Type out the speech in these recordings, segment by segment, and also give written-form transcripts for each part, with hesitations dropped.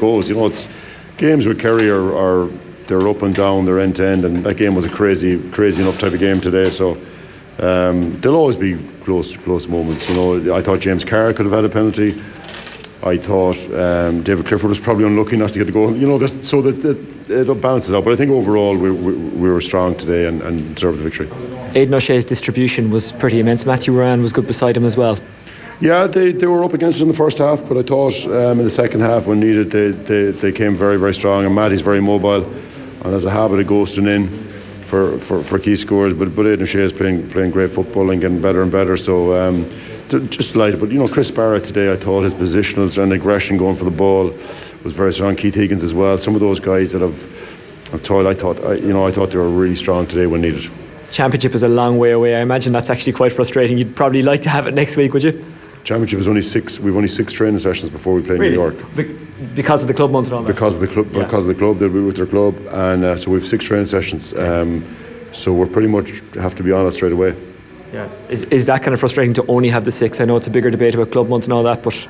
goes. It's games with Kerry are they're up and down, they're end to end, and that game was a crazy enough type of game today. So there'll always be close moments. I thought James Carr could have had a penalty. I thought David Clifford was probably unlucky not to get the goal. So that it balances out. But I think overall we were strong today and deserved the victory. Aidan O'Shea's distribution was pretty immense. Matthew Moran was good beside him as well. Yeah, they were up against it in the first half, but I thought in the second half when needed they came very, very strong, and Matty's very mobile and has a habit of ghosting in for key scores, but Aidan O'Shea is playing great football and getting better and better, so just delighted. But Chris Barrett today, I thought his positional and aggression going for the ball was very strong. Keith Higgins as well. Some of those guys that I've toiled, I thought they were really strong today when needed. Championship is a long way away. I imagine that's actually quite frustrating. You'd probably like to have it next week, would you? Championship is only 6. We've only 6 training sessions before we play really? New York. Because of the club month and all that? Because of the club, they'll be with their club, and so we have 6 training sessions. So we're pretty much have to be on it straight away. Yeah. Is that kind of frustrating to only have the 6? I know it's a bigger debate about club month and all that, but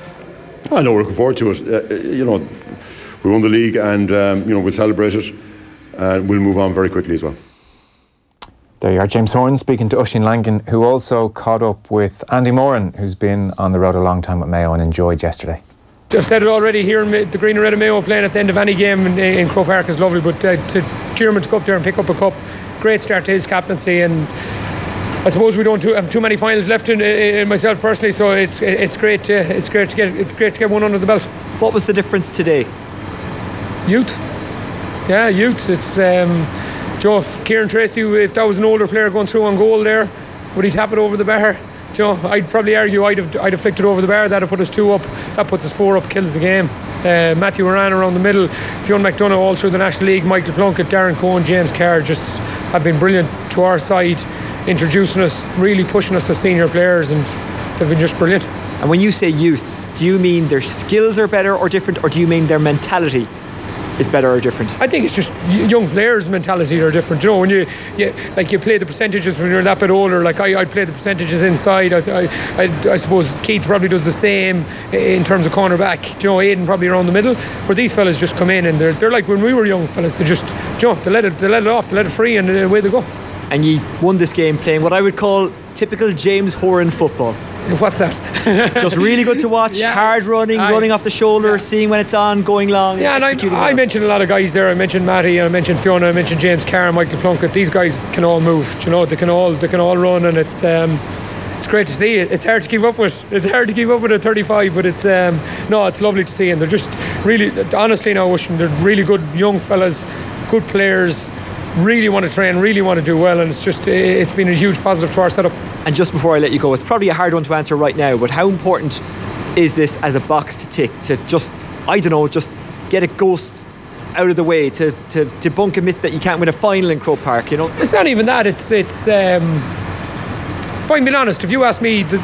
I know we're looking forward to it. We won the league, and we'll celebrate it, and we'll move on very quickly as well. There you are, James Horan speaking to Oisin Langan, who also caught up with Andy Moran, who's been on the road a long time with Mayo and enjoyed yesterday. I've said it already, here the green and red of Mayo playing at the end of any game in Croke Park is lovely, but to cheer him to go up there and pick up a cup, great start to his captaincy, and I suppose we don't have too many finals left in myself personally, so it's great to get one under the belt. What was the difference today? Youth. Yeah, youth. It's if Kieran Tracy, if that was an older player going through on goal there, would he tap it over the bar? I'd probably argue I'd have flicked it over the bar. That'd put us 2 up. That puts us 4 up, kills the game. Matthew Moran around the middle, Fionn McDonough all through the National League, Michael Plunkett, Darren Cohen, James Carr just have been brilliant to our side, introducing us, really pushing us as senior players, and they've been just brilliant. And when you say youth, do you mean their skills are better or different, or do you mean their mentality is better or different? I think it's just young players' mentality are different. When you play the percentages when you're that bit older. Like I'd play the percentages inside. I suppose Keith probably does the same in terms of cornerback. Aidan probably around the middle. Where these fellas just come in and they're like when we were young fellas. They just they let it off, they let it free, and away they go. And you won this game playing what I would call typical James Horan football. What's that? Just really good to watch. Yeah. Hard running off the shoulder, seeing when it's on, going long. Yeah, and I mentioned a lot of guys there. I mentioned Matty, I mentioned Fiona, I mentioned James Carr, Michael Plunkett. These guys can all move. They can all run, and it's great to see. It's hard to keep up with. It's hard to keep up with at 35, but it's lovely to see, and they're just really, honestly now, they're really good young fellas, good players. Really want to train, really want to do well, and it's been a huge positive to our setup. And just before I let you go, it's probably a hard one to answer right now, but how important is this as a box to tick, to just get a ghost out of the way, to debunk a myth that you can't win a final in Croke Park? It's not even that. It's if I'm being honest, if you ask me the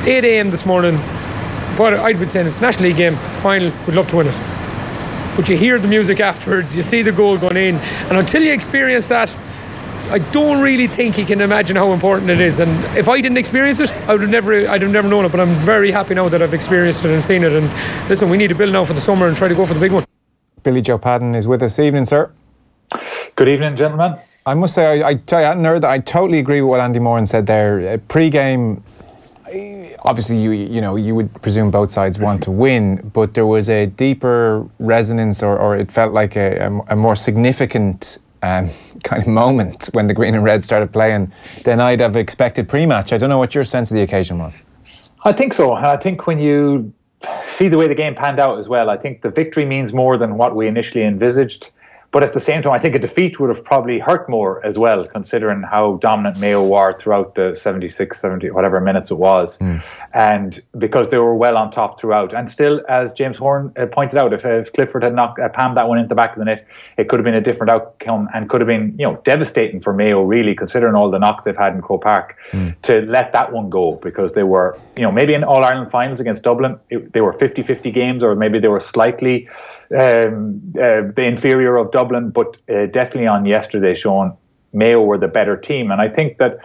8 a.m. this morning, but I'd be saying it's a National League game, it's final, we'd love to win it. But you hear the music afterwards, you see the goal going in, and until you experience that, I don't really think you can imagine how important it is. And if I didn't experience it, I'd have never known it. But I'm very happy now that I've experienced it and seen it. And listen, we need to build now for the summer and try to go for the big one. Billy Joe Padden is with us. Evening, sir. Good evening, gentlemen. I must say, I totally agree with what Andy Moran said there. Pre-game, obviously, you would presume both sides want to win, but there was a deeper resonance, or it felt like a more significant kind of moment when the green and red started playing than I'd have expected pre-match. I don't know what your sense of the occasion was. I think so, and I think when you see the way the game panned out as well, I think the victory means more than what we initially envisaged. But at the same time, I think a defeat would have probably hurt more as well, considering how dominant Mayo were throughout the 76, 70, whatever minutes it was. And because they were well on top throughout. And still, as James Horan pointed out, if Clifford had palmed that one into the back of the net, it could have been a different outcome and could have been, devastating for Mayo, really, considering all the knocks they've had in Croke Park, to let that one go, because they were, maybe in All-Ireland finals against Dublin, they were 50-50 games, or maybe they were slightly the inferior of Dublin, but definitely on yesterday showing Mayo were the better team. And I think that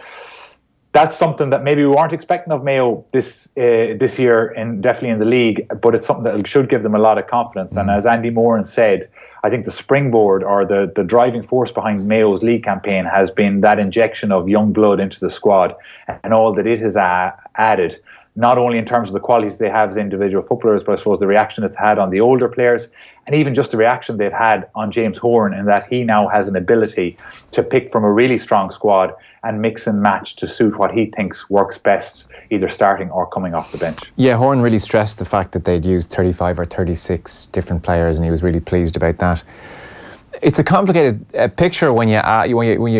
that's something that maybe we weren't expecting of Mayo this year, and definitely in the league. But it's something that should give them a lot of confidence. And as Andy Moran said, I think the springboard or the driving force behind Mayo's league campaign has been that injection of young blood into the squad and all that it has added. Not only in terms of the qualities they have as individual footballers, but I suppose the reaction it's had on the older players, and even just the reaction they've had on James Horan, in that he now has an ability to pick from a really strong squad and mix and match to suit what he thinks works best, either starting or coming off the bench. Yeah, Horan really stressed the fact that they'd used 35 or 36 different players, and he was really pleased about that. It's a complicated picture when you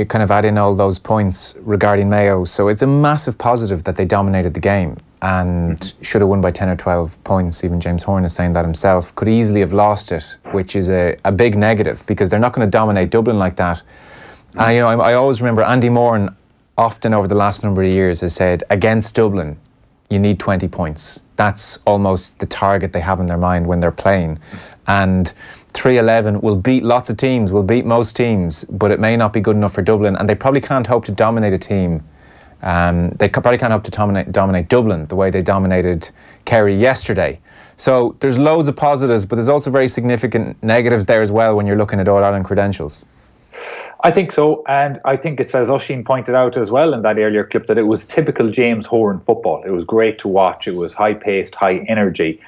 kind of add in all those points regarding Mayo. So it's a massive positive that they dominated the game and should have won by 10 or 12 points. Even James Horan is saying that himself. Could easily have lost it, which is a big negative, because they're not going to dominate Dublin like that. And I always remember Andy Moran often over the last number of years has said, against Dublin, you need 20 points. That's almost the target they have in their mind when they're playing. And 3-11 will beat lots of teams, will beat most teams, but it may not be good enough for Dublin, and they probably can't hope to dominate a team. They probably can't hope to dominate Dublin the way they dominated Kerry yesterday. So there's loads of positives, but there's also very significant negatives there as well when you're looking at All-Ireland credentials. I think so, and I think it's, as Oisín pointed out as well in that earlier clip, that it was typical James Horan football. It was great to watch. It was high-paced, high energy.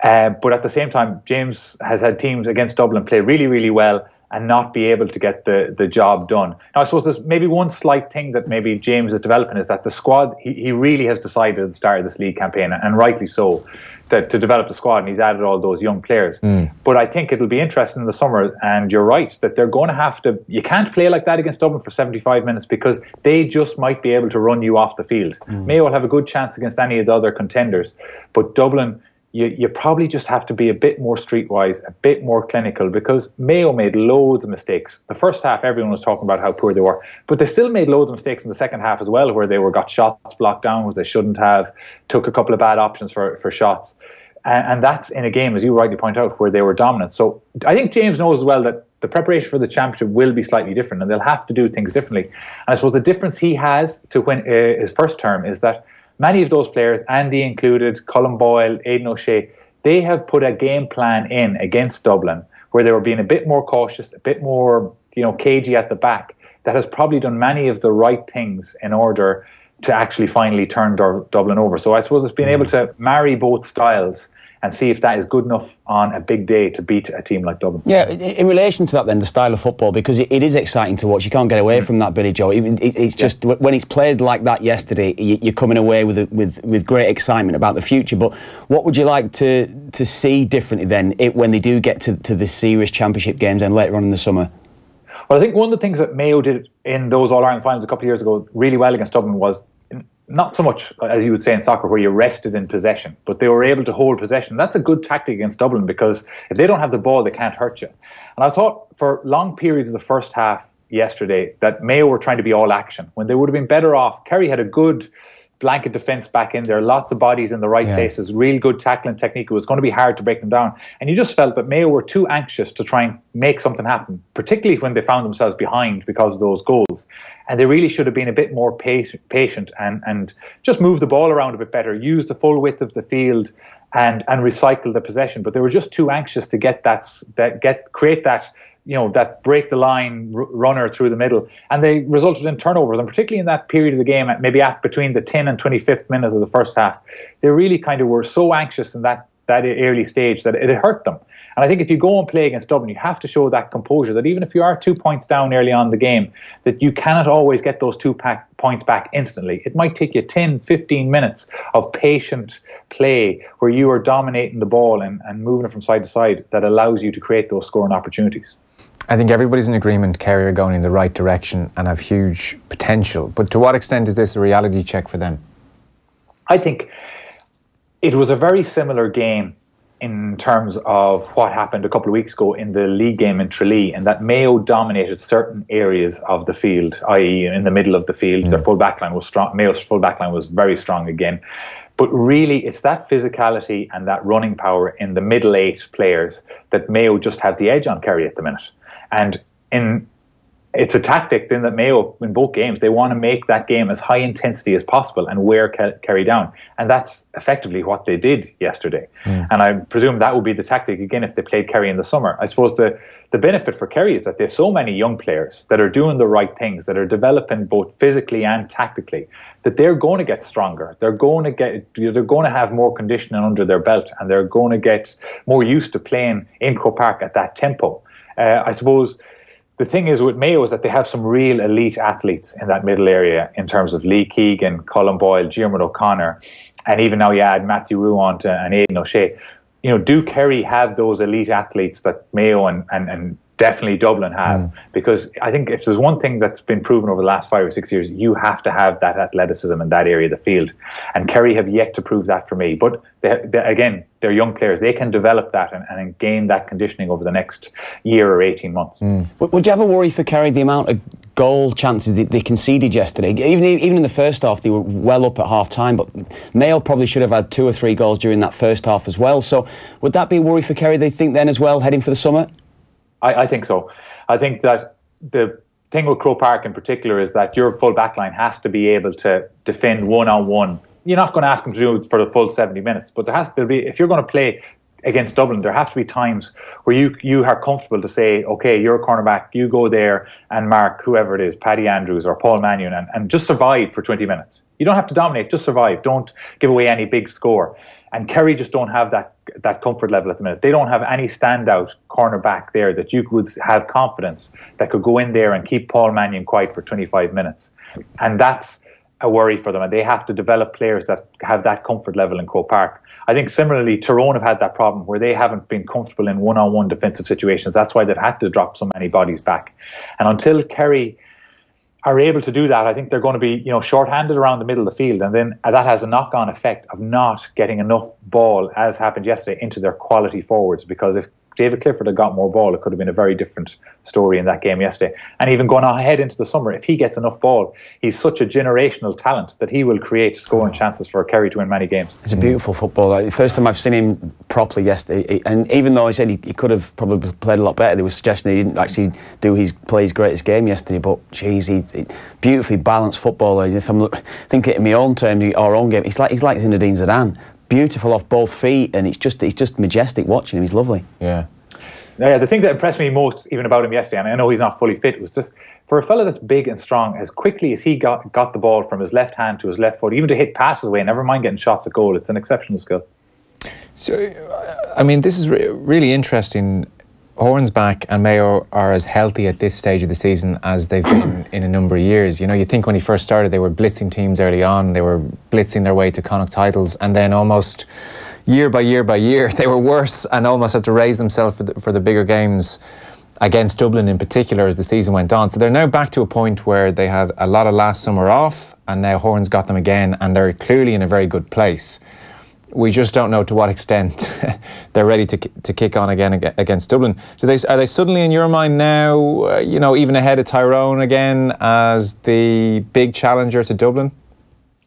But at the same time, James has had teams against Dublin play really, really well and not be able to get the job done. Now, I suppose there's maybe one slight thing that maybe James is developing is that the squad, he really has decided at the start of this league campaign, and rightly so, that to develop the squad, and he's added all those young players. But I think it'll be interesting in the summer, and you're right, that they're going to have to, you can't play like that against Dublin for 75 minutes because they just might be able to run you off the field. Mayo will have a good chance against any of the other contenders, but Dublin, you probably just have to be a bit more streetwise, a bit more clinical, because Mayo made loads of mistakes. The first half, everyone was talking about how poor they were, but they still made loads of mistakes in the second half as well, where they got shots blocked down, which they shouldn't have, took a couple of bad options for shots. And that's in a game, as you rightly point out, where they were dominant. So I think James knows as well that the preparation for the championship will be slightly different, and they'll have to do things differently. And I suppose the difference he has to win his first term is that many of those players, Andy included, Colin Boyle, Aidan O'Shea, they have put a game plan in against Dublin where they were being a bit more cautious, a bit more, cagey at the back. That has probably done many of the right things in order to actually finally turn Dublin over. So I suppose it's being able to marry both styles and see if that is good enough on a big day to beat a team like Dublin. Yeah, in relation to that then, the style of football, because it is exciting to watch. You can't get away from that, Billy Joe. It's just, when it's played like that yesterday, you're coming away with great excitement about the future. But what would you like to see differently then when they do get to the serious championship games and later on in the summer? Well, I think one of the things that Mayo did in those All-Ireland finals a couple of years ago really well against Dublin was not so much, as you would say in soccer, where you're rested in possession, but they were able to hold possession. That's a good tactic against Dublin, because if they don't have the ball, they can't hurt you. And I thought for long periods of the first half yesterday that Mayo were trying to be all action when they would have been better off. Kerry had a good blanket defence back in there, lots of bodies in the right places, real good tackling technique. It was going to be hard to break them down. And you just felt that Mayo were too anxious to try and make something happen, particularly when they found themselves behind because of those goals. And they really should have been a bit more patient and just move the ball around a bit better, use the full width of the field and recycle the possession. But they were just too anxious to create that, that break the line runner through the middle, and they resulted in turnovers. And particularly in that period of the game, maybe between the 10th and 25th minute of the first half, they really kind of were so anxious in that early stage that it hurt them. And I think if you go and play against Dublin, you have to show that composure, that even if you are 2 points down early on in the game, that you cannot always get those 2 points back instantly. It might take you 10, 15 minutes of patient play where you are dominating the ball and moving it from side to side that allows you to create those scoring opportunities. I think everybody's in agreement Kerry are going in the right direction and have huge potential. But to what extent is this a reality check for them? I think it was a very similar game in terms of what happened a couple of weeks ago in the league game in Tralee, and that Mayo dominated certain areas of the field, i.e. in the middle of the field. Their full backline was strong. Mayo's full backline was very strong again. But really, it's that physicality and that running power in the middle 8 players that Mayo just have the edge on Kerry at the minute. And it's a tactic then that Mayo, in both games, they want to make that game as high intensity as possible and wear Kerry down. And that's effectively what they did yesterday. And I presume that would be the tactic again if they played Kerry in the summer. I suppose the benefit for Kerry is that they have so many young players that are doing the right things, that are developing both physically and tactically, that they're going to get stronger. They're going to have more conditioning under their belt, and they're going to get more used to playing in Croke Park at that tempo. I suppose the thing is with Mayo is that they have some real elite athletes in that middle area in terms of Lee Keegan, Colin Boyle, Diarmuid O'Connor, and even now you add Matthew Ruant and Aidan O'Shea. Do Kerry have those elite athletes that Mayo and definitely Dublin have? Because I think if there's one thing that's been proven over the last 5 or 6 years, you have to have that athleticism in that area of the field. And Kerry have yet to prove that for me. But again, they're young players. They can develop that and gain that conditioning over the next year or 18 months. Would you ever worry for Kerry the amount of goal chances they conceded yesterday? Even in the first half, they were well up at half time, but Mayo probably should have had 2 or 3 goals during that first half as well. So would that be a worry for Kerry, they think, then as well, heading for the summer? I think so. I think that the thing with Croke Park in particular is that your full back line has to be able to defend one-on-one. You're not going to ask them to do it for the full 70 minutes, but there'll be, if you're going to play against Dublin, there have to be times where you are comfortable to say, okay, you're a cornerback, you go there and mark whoever it is, Paddy Andrews or Paul Mannion, and just survive for 20 minutes. You don't have to dominate, just survive. Don't give away any big score. And Kerry just don't have that comfort level at the minute. They don't have any standout cornerback there that you would have confidence that could go in there and keep Paul Mannion quiet for 25 minutes. And that's a worry for them. And they have to develop players that have that comfort level in Croke Park. I think similarly, Tyrone have had that problem where they haven't been comfortable in one-on-one defensive situations. That's why they've had to drop so many bodies back. And until Kerry are able to do that, I think they're going to be, short-handed around the middle of the field, and then that has a knock-on effect of not getting enough ball, as happened yesterday, into their quality forwards. Because if David Clifford had got more ball, it could have been a very different story in that game yesterday. And even going ahead into the summer, if he gets enough ball, he's such a generational talent that he will create scoring chances for Kerry to win many games. It's a beautiful footballer. The first time I've seen him properly yesterday, and even though I said he could have probably played a lot better, there was suggestion he didn't actually play his greatest game yesterday. But geez, he's beautifully balanced footballer. If I'm thinking in my own term, our own game, he's like Zinedine Zidane. Beautiful off both feet, and it's just majestic watching him. He's lovely. Yeah. The thing that impressed me most even about him yesterday, and I know he's not fully fit, was just for a fella that's big and strong, as quickly as he got the ball from his left hand to his left foot, even to hit passes away, never mind getting shots at goal, it's an exceptional skill. So, I mean, this is really interesting. Horan's back and Mayo are as healthy at this stage of the season as they've been in a number of years. You think when he first started, they were blitzing teams early on. They were blitzing their way to Connacht titles, and then almost year by year by year, they were worse and almost had to raise themselves for the bigger games against Dublin in particular as the season went on. So they're now back to a point where they had a lot of last summer off, and now Horan's got them again, and they're clearly in a very good place. We just don't know to what extent they're ready to kick on again against Dublin. Are they suddenly, in your mind now, even ahead of Tyrone again as the big challenger to Dublin?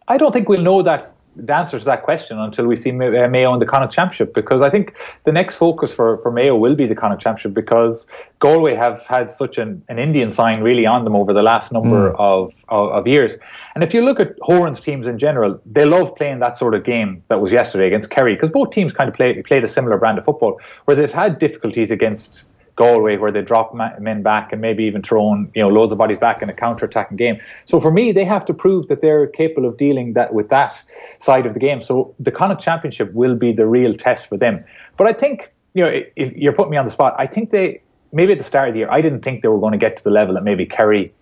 I don't think we'll know the answer to that question until we see Mayo in the Connacht Championship, because I think the next focus for Mayo will be the Connacht Championship, because Galway have had such an Indian sign really on them over the last number of years. And if you look at Horan's teams in general, they love playing that sort of game that was yesterday against Kerry, because both teams kind of played a similar brand of football, where they've had difficulties against Galway, where they drop men back and maybe even thrown loads of bodies back in a counter-attacking game. So for me, they have to prove that they're capable of dealing with that side of the game. So the Connacht Championship will be the real test for them. But I think, if you're putting me on the spot, I think maybe at the start of the year, I didn't think they were going to get to the level that maybe Kerry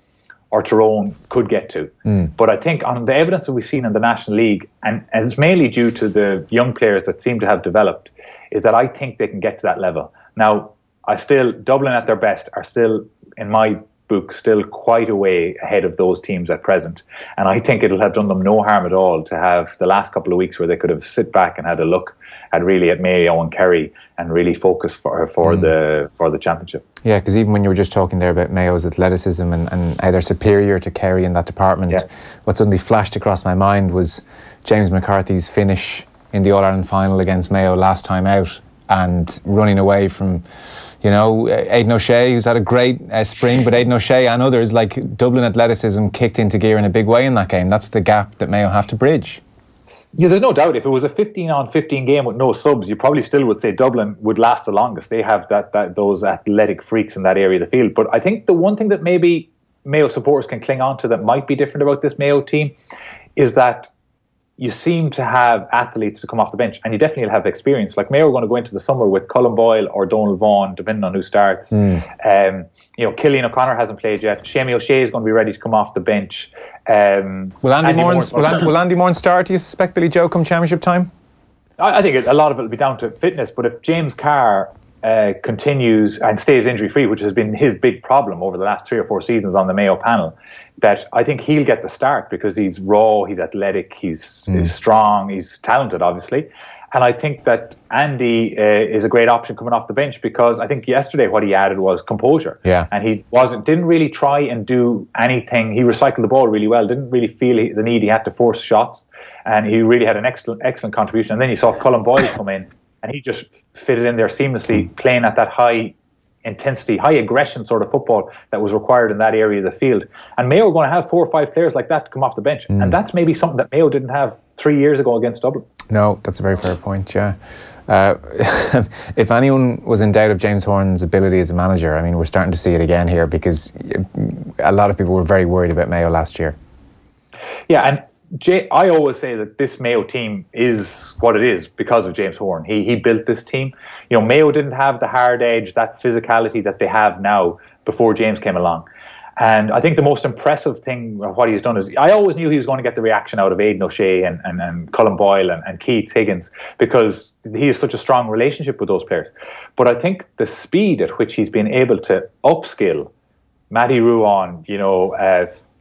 or Tyrone could get to. But I think on the evidence that we've seen in the National League, and it's mainly due to the young players that seem to have developed, is that I think they can get to that level. Now, Dublin at their best are still, in my book, still quite a way ahead of those teams at present. And I think it'll have done them no harm at all to have the last couple of weeks where they could have sit back and had a look at Mayo and Kerry and really focus for the championship. Yeah, because even when you were just talking there about Mayo's athleticism and how they're superior to Kerry in that department, what suddenly flashed across my mind was James McCarthy's finish in the All-Ireland final against Mayo last time out, and running away from You know, Aidan O'Shea, who's had a great spring, but Aidan O'Shea and others, like Dublin athleticism, kicked into gear in a big way in that game. That's the gap that Mayo have to bridge. Yeah, there's no doubt. If it was a 15-on-15 game with no subs, you probably still would say Dublin would last the longest. They have those athletic freaks in that area of the field. But I think the one thing that maybe Mayo supporters can cling on to that might be different about this Mayo team is that you seem to have athletes to come off the bench, and you definitely have experience. Like Mayo are going to go into the summer with Colin Boyle or Donald Vaughan, depending on who starts. You know, Cillian O'Connor hasn't played yet. Shamie O'Shea is going to be ready to come off the bench. Will Andy Moran start, do you suspect, Billy Joe, come championship time? I think a lot of it will be down to fitness, but if James Carr continues and stays injury-free, which has been his big problem over the last 3 or 4 seasons on the Mayo panel, that I think he'll get the start because he's raw, he's athletic, he's strong, he's talented, obviously. And I think that Andy is a great option coming off the bench because I think yesterday what he added was composure. Yeah. And he didn't really try and do anything. He recycled the ball really well, didn't really feel the need he had to force shots. And he really had an excellent contribution. And then you saw Colin Boyle come in and he just fitted in there seamlessly, playing at that high intensity, high aggression sort of football that was required in that area of the field. And Mayo are going to have 4 or 5 players like that to come off the bench. And that's maybe something that Mayo didn't have 3 years ago against Dublin. No, that's a very fair point, yeah. If anyone was in doubt of James Horan's ability as a manager, I mean, we're starting to see it again here because a lot of people were very worried about Mayo last year. Yeah, and I always say that this Mayo team is what it is because of James Horan. He built this team. You know, Mayo didn't have the hard edge, that physicality that they have now before James came along. And I think the most impressive thing of what he's done is I always knew he was going to get the reaction out of Aidan O'Shea and Colin Boyle and Keith Higgins because he has such a strong relationship with those players. But I think the speed at which he's been able to upskill Matty Ruan, you know,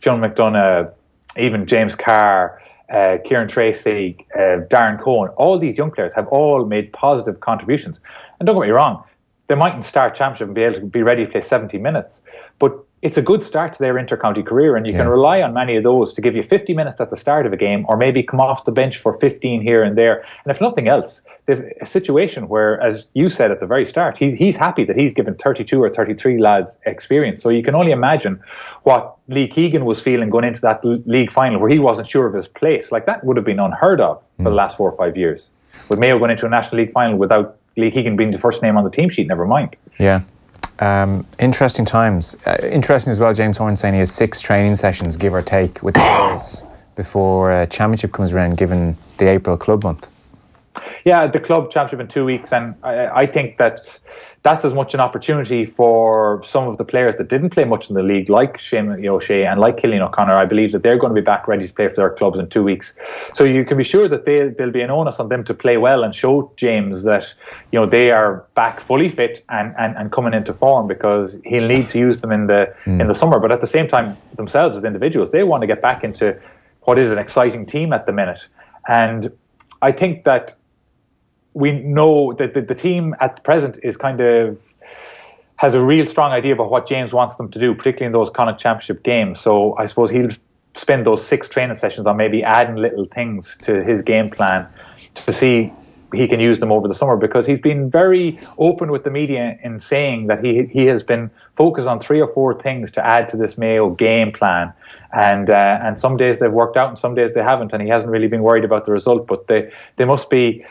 Fionn McDonough, even James Carr, Kieran Tracy, Darren Cohen, all these young players have all made positive contributions. And don't get me wrong, they mightn't start championship and be able to be ready to play 70 minutes, but it's a good start to their inter-county career, and you can rely on many of those to give you 50 minutes at the start of a game, or maybe come off the bench for 15 here and there. And if nothing else, there's a situation where, as you said at the very start, he's happy that he's given 32 or 33 lads experience. So you can only imagine what Lee Keegan was feeling going into that league final where he wasn't sure of his place. Like, that would have been unheard of for the last 4 or 5 years. With Mayo going into a National League final without Lee Keegan being the first name on the team sheet, never mind. Yeah. Interesting times. Interesting as well, James Horan saying he has 6 training sessions, give or take, with the players before championship comes around, given the April club month. Yeah, the club championship in 2 weeks, and I think that's as much an opportunity for some of the players that didn't play much in the league, like Shamie O'Shea and like Cillian O'Connor. I believe that they're going to be back ready to play for their clubs in 2 weeks. So you can be sure that there'll be an onus on them to play well and show James that, you know, they are back fully fit and coming into form, because he'll need to use them in the summer. But at the same time, themselves as individuals, they want to get back into what is an exciting team at the minute. And I think that we know that the team at present is has a real strong idea about what James wants them to do, particularly in those Connacht Championship games. So I suppose he'll spend those 6 training sessions on maybe adding little things to his game plan to see he can use them over the summer, because he's been very open with the media in saying that he has been focused on 3 or 4 things to add to this Mayo game plan, and some days they've worked out and some days they haven't, and he hasn't really been worried about the result, but they must be.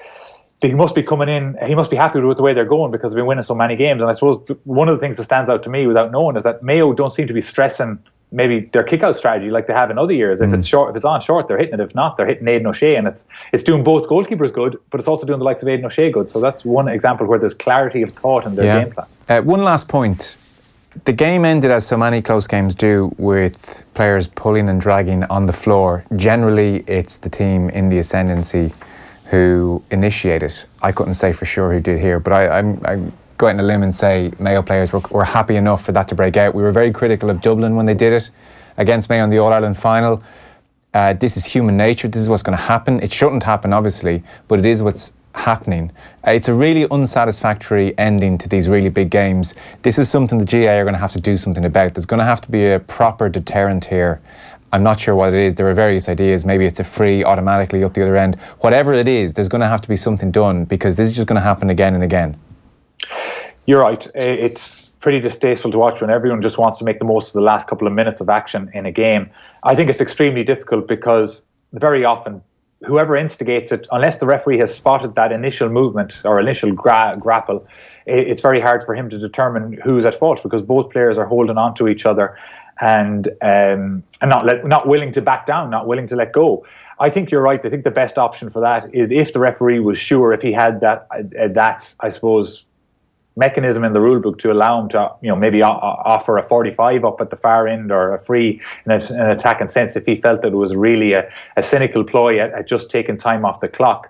He must be coming in, he must be happy with the way they're going, because they've been winning so many games. And I suppose one of the things that stands out to me without knowing is that Mayo don't seem to be stressing maybe their kick-out strategy like they have in other years. If it's short, if it's on short, they're hitting it. If not, they're hitting Aidan O'Shea, and it's doing both goalkeepers good, but it's also doing the likes of Aidan O'Shea good. So that's one example where there's clarity of thought in their game plan. One last point. The game ended, as so many close games do, with players pulling and dragging on the floor. Generally, it's the team in the ascendancy who initiated. I couldn't say for sure who did here, but I go out on a limb and say Mayo players were happy enough for that to break out. We were very critical of Dublin when they did it against Mayo in the All-Ireland final. This is human nature. This is what's going to happen. It shouldn't happen, obviously, but it is what's happening. It's a really unsatisfactory ending to these really big games. This is something the GA are going to have to do something about. There's going to have to be a proper deterrent here. I'm not sure what it is. There are various ideas. Maybe it's a free automatically up the other end. Whatever it is, there's going to have to be something done, because this is just going to happen again and again. You're right. It's pretty distasteful to watch when everyone just wants to make the most of the last couple of minutes of action in a game. I think it's extremely difficult because very often whoever instigates it, unless the referee has spotted that initial movement or initial grapple, it's very hard for him to determine who's at fault, because both players are holding on to each other and not willing to back down, not willing to let go. I think you're right. I think the best option for that is if the referee was sure, if he had that I suppose, mechanism in the rule book to allow him to, maybe offer a 45 up at the far end or a free in an attacking sense, if he felt that it was really a cynical ploy at just taking time off the clock.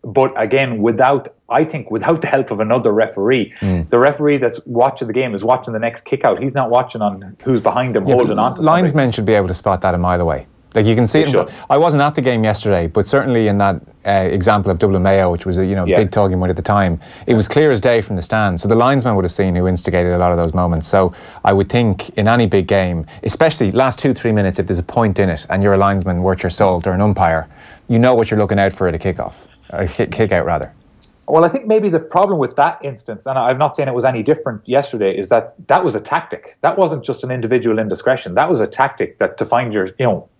But again, without the help of another referee, the referee that's watching the game is watching the next kick out. He's not watching on who's behind him, holding on to linesmen should be able to spot that a mile away. Like you can see it. I wasn't at the game yesterday, but certainly in that example of Dublin Mayo, which was a big talking point at the time, it was clear as day from the stand. So the linesman would have seen who instigated a lot of those moments. So I would think in any big game, especially last 2-3 minutes, if there's a point in it and you're a linesman worth your salt or an umpire, you know what you're looking out for at a kick-off, a kick-out rather. Well, I think maybe the problem with that instance, and I'm not saying it was any different yesterday, is that was a tactic. That wasn't just an individual indiscretion. That was a tactic that to find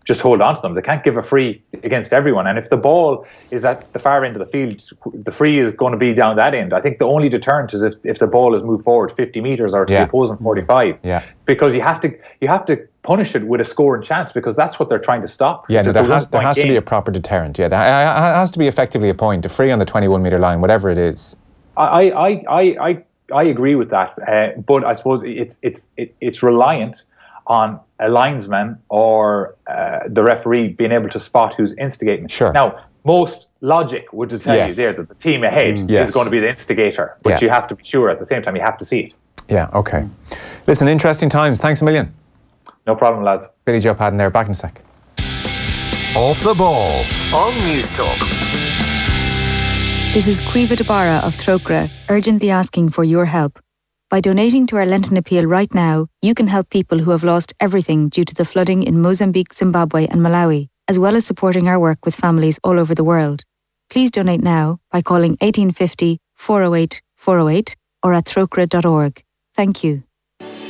just hold on to them. They can't give a free against everyone. And if the ball is at the far end of the field, the free is going to be down that end. I think the only deterrent is if the ball is moved forward 50 metres or to the opposing 45. Yeah. Because you have to punish it with a scoring chance, because that's what they're trying to stop. Yeah, no, there has to be a proper deterrent. Yeah, there has to be effectively a point, a free on the 21-metre line, whatever it is. I agree with that, but I suppose it's reliant on a linesman or the referee being able to spot who's instigating. Sure. Now, most logic would tell you there that the team ahead is going to be the instigator, but you have to be sure at the same time you have to see it. Yeah, okay. Listen, interesting times. Thanks a million. No problem, lads. Billy Joe Padden there, back in a sec. Off the ball on News Talk. This is Cuiva Dabara of Trócaire, urgently asking for your help. By donating to our Lenten appeal right now, you can help people who have lost everything due to the flooding in Mozambique, Zimbabwe and Malawi, as well as supporting our work with families all over the world. Please donate now by calling 1850 408 408 or at trócaire.org. Thank you.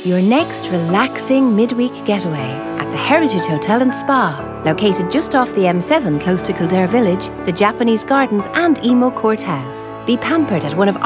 Your next relaxing midweek getaway at the Heritage Hotel and Spa, located just off the M7 close to Kildare Village, the Japanese Gardens and Emo Court House. Be pampered at one of our